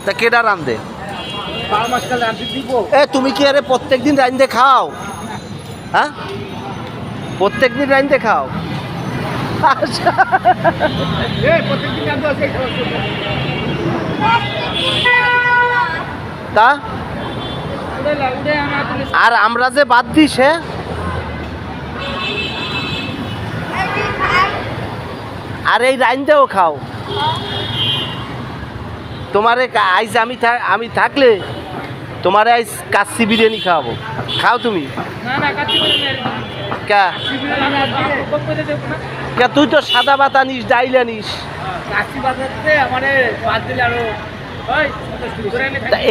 তা কেডা রান্ধে? এ তুমি কি আরে প্রত্যেকদিন রান্ধে খাও? হ্যাঁ, প্রত্যেকদিন রান্ধে খাও? আচ্ছা। তা আর আমরা যে বাদ দিস, হ্যাঁ আর এই রাইনটাও খাও। তোমারে আইজ আমি থাকলে তোমারে আইজ কাচ্চি বিরিয়ানি খাওয়াবো, খাও তুমি। কে তুই তো সাদা ভাত আনিস, ডাইল আনিস।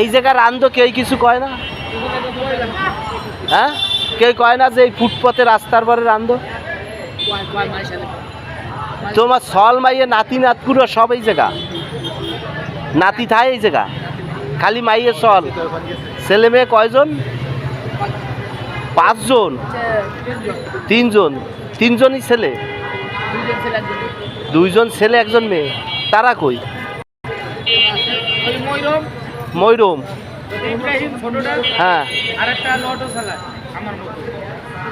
এই জায়গা রান্ধো কেউ কিছু কয় না? হ্যাঁ, কেউ কয় না যে এই ফুটপথে রাস্তার পরে রান্ধো? তোমার সল মাইয়ে নাতি নাতকুরো সব এই জায়গা, নাতি থায় এই জায়গা, খালি মাইয়ে সল। ছেলে মেয়ে কয়জন? 5 জন। 3 জন, 3 জনই ছেলে, 2 জন ছেলে 1 জন মেয়ে। তারা কই? ময়রম। হ্যাঁ,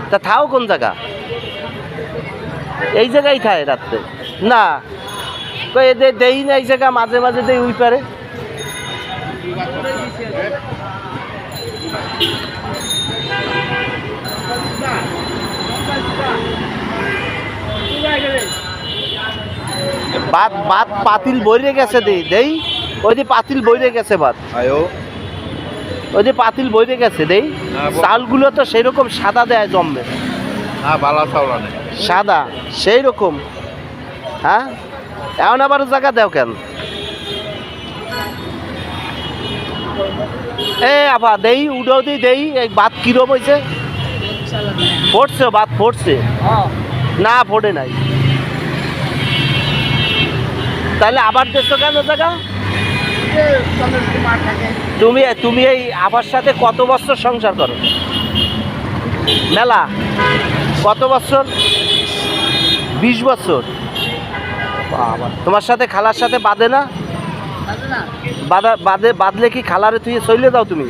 তা থাও কোন জায়গা? এই জায়গায় থায় রাত্রে না? এদের দেই না এই জায়গা, মাঝে মাঝে দেই উই পারে। ভাত ভাত পাতিল বইরে গেছে, দেই ওই যে পাতিল বইরে গেছে ভাত, ওই যে পাতিল বইরে গেছে দেই। চালগুলো তো সেই রকম সাদা দেয় জমবে না, বালা চাউল আনে সাদা সেই রকম। হ্যাঁ, এমন আবার জায়গা দেও কেন? এ আবা দেই উডাও দেই এই ভাত কিরম হয়েছে? ফোটছে ভাত, ফোটছে না? ফোটে নাই, তাহলে আবার দেখছো কেন জায়গা? তুমি এই আবার সাথে কত বছর সংসার করো? মেলা কত বছর? 20 বছর। তোমার সাথে খালার সাথে বাঁধে না? বাঁধলে কি খালারে তুই চলে দাও তুমি?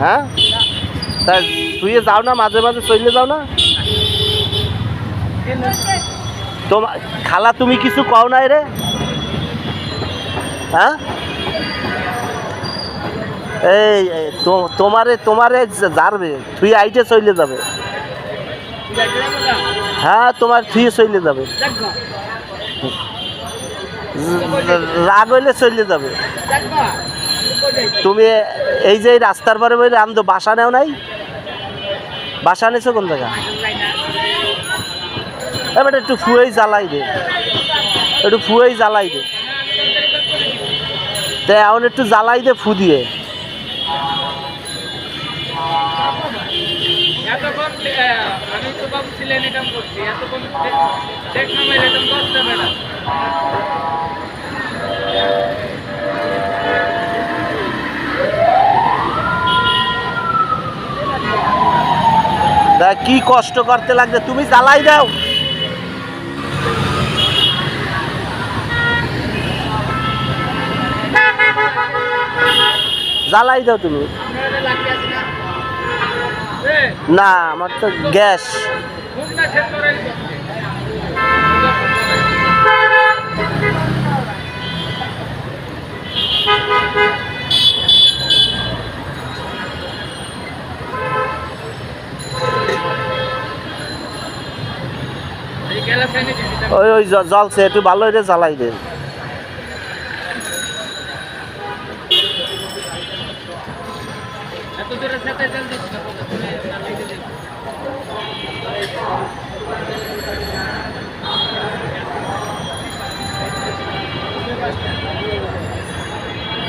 হ্যাঁ, তাই তুই যাও না মাঝে মাঝে, চলে যাও না? তোমার খালা তুমি কিছু কও নাই রে? হ্যাঁ, এই তোমারে যাবে, তুই আইটে চলে যাবে। হ্যাঁ, তোমার তুই চলে যাবে, রাগ হইলে চলে যাবে। তুমি এই যে রাস্তার পরে বলে রান্ধো, বাসা নেও নাই? বাসা নিছো কোন জায়গা? এবার একটু ফুয়েই জ্বালাই দে, একটু ফুয়েই জ্বালাই দে, তা এখন একটু জ্বালাই দে ফু দিয়ে। কি কষ্ট করতে লাগছে, তুমি জ্বালাই দাও। জ্বালাই দাও তুমি। না, আমার তো গ্যাস। ওই জলছে, একটু ভালো হইলে জ্বালাই দেন। এত দূরে